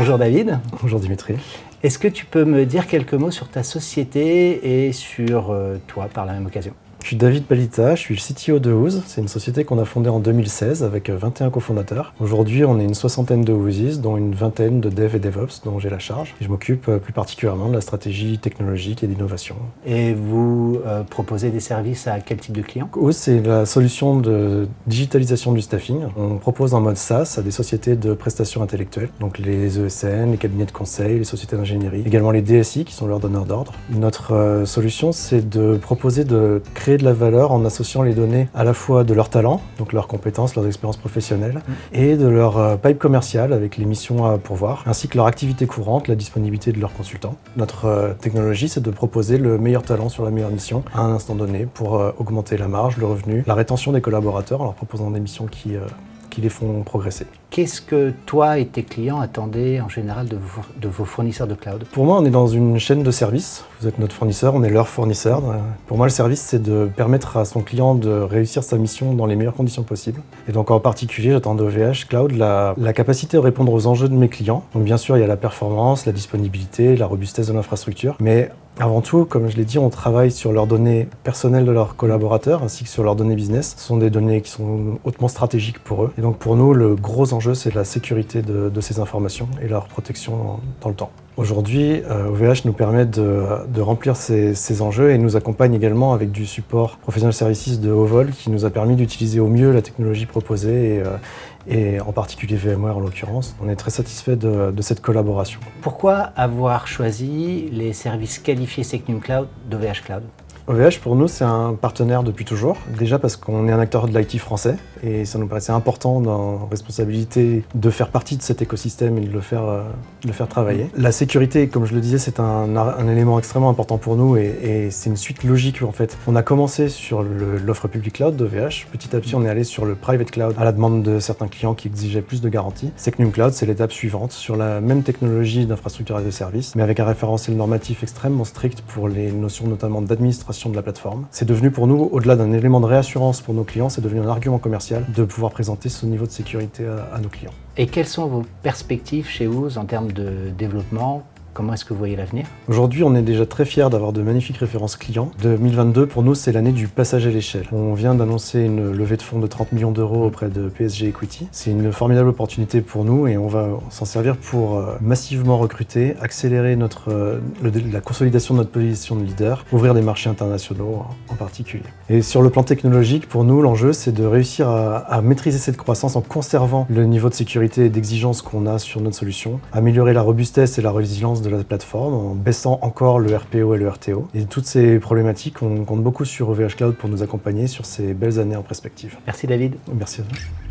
Bonjour David. Bonjour Dimitri. Est-ce que tu peux me dire quelques mots sur ta société et sur toi par la même occasion? Je suis David Palita, je suis le CTO de Ooze. C'est une société qu'on a fondée en 2016 avec 21 cofondateurs. Aujourd'hui, on est une soixantaine de Oozis, dont une vingtaine de dev et DevOps dont j'ai la charge. Et je m'occupe plus particulièrement de la stratégie technologique et d'innovation. Et vous proposez des services à quel type de clients? Ooze, c'est la solution de digitalisation du staffing. On propose en mode SaaS à des sociétés de prestations intellectuelles, donc les ESN, les cabinets de conseil, les sociétés d'ingénierie, également les DSI qui sont leurs donneurs d'ordre. Notre solution, c'est de proposer de créer de la valeur en associant les données à la fois de leurs talents, donc leurs compétences, leurs expériences professionnelles, et de leur pipe commerciale avec les missions à pourvoir, ainsi que leur activité courante, la disponibilité de leurs consultants. Notre technologie, c'est de proposer le meilleur talent sur la meilleure mission à un instant donné pour augmenter la marge, le revenu, la rétention des collaborateurs en leur proposant des missions qui les font progresser. Qu'est-ce que toi et tes clients attendaient en général de vos fournisseurs de cloud? Pour moi, on est dans une chaîne de services. Vous êtes notre fournisseur, on est leur fournisseur. Pour moi, le service, c'est de permettre à son client de réussir sa mission dans les meilleures conditions possibles. Et donc, en particulier, j'attends de OVH Cloud la capacité de répondre aux enjeux de mes clients. Donc, bien sûr, il y a la performance, la disponibilité, la robustesse de l'infrastructure. Mais avant tout, comme je l'ai dit, on travaille sur leurs données personnelles de leurs collaborateurs ainsi que sur leurs données business. Ce sont des données qui sont hautement stratégiques pour eux. Et donc pour nous, le gros enjeu, c'est la sécurité de ces informations et leur protection dans le temps. Aujourd'hui, OVH nous permet de remplir ces enjeux et nous accompagne également avec du support Professional Services de haut vol qui nous a permis d'utiliser au mieux la technologie proposée et en particulier VMware en l'occurrence. On est très satisfait de cette collaboration. Pourquoi avoir choisi les services qualifiés SecNumCloud d'OVH Cloud? OVH, pour nous, c'est un partenaire depuis toujours. Déjà parce qu'on est un acteur de l'IT français et ça nous paraissait important dans responsabilité de faire partie de cet écosystème et de le faire travailler. La sécurité, comme je le disais, c'est un élément extrêmement important pour nous et c'est une suite logique en fait. On a commencé sur l'offre public cloud d'OVH. Petit à petit, on est allé sur le private cloud à la demande de certains clients qui exigeaient plus de garanties. SecNumCloud, c'est l'étape suivante sur la même technologie d'infrastructure et de service, mais avec un référentiel normatif extrêmement strict pour les notions notamment d'administration de la plateforme. C'est devenu pour nous, au-delà d'un élément de réassurance pour nos clients, c'est devenu un argument commercial de pouvoir présenter ce niveau de sécurité à nos clients. Et quelles sont vos perspectives chez Ooze en termes de développement? Comment est-ce que vous voyez l'avenir? Aujourd'hui, on est déjà très fiers d'avoir de magnifiques références clients. 2022, pour nous, c'est l'année du passage à l'échelle. On vient d'annoncer une levée de fonds de 30 millions d'euros auprès de PSG Equity. C'est une formidable opportunité pour nous et on va s'en servir pour massivement recruter, accélérer la consolidation de notre position de leader, ouvrir des marchés internationaux en particulier. Et sur le plan technologique, pour nous, l'enjeu, c'est de réussir à maîtriser cette croissance en conservant le niveau de sécurité et d'exigence qu'on a sur notre solution, améliorer la robustesse et la résilience de la plateforme en baissant encore le RPO et le RTO. Et toutes ces problématiques, on compte beaucoup sur OVH Cloud pour nous accompagner sur ces belles années en perspective. Merci David. Merci à vous.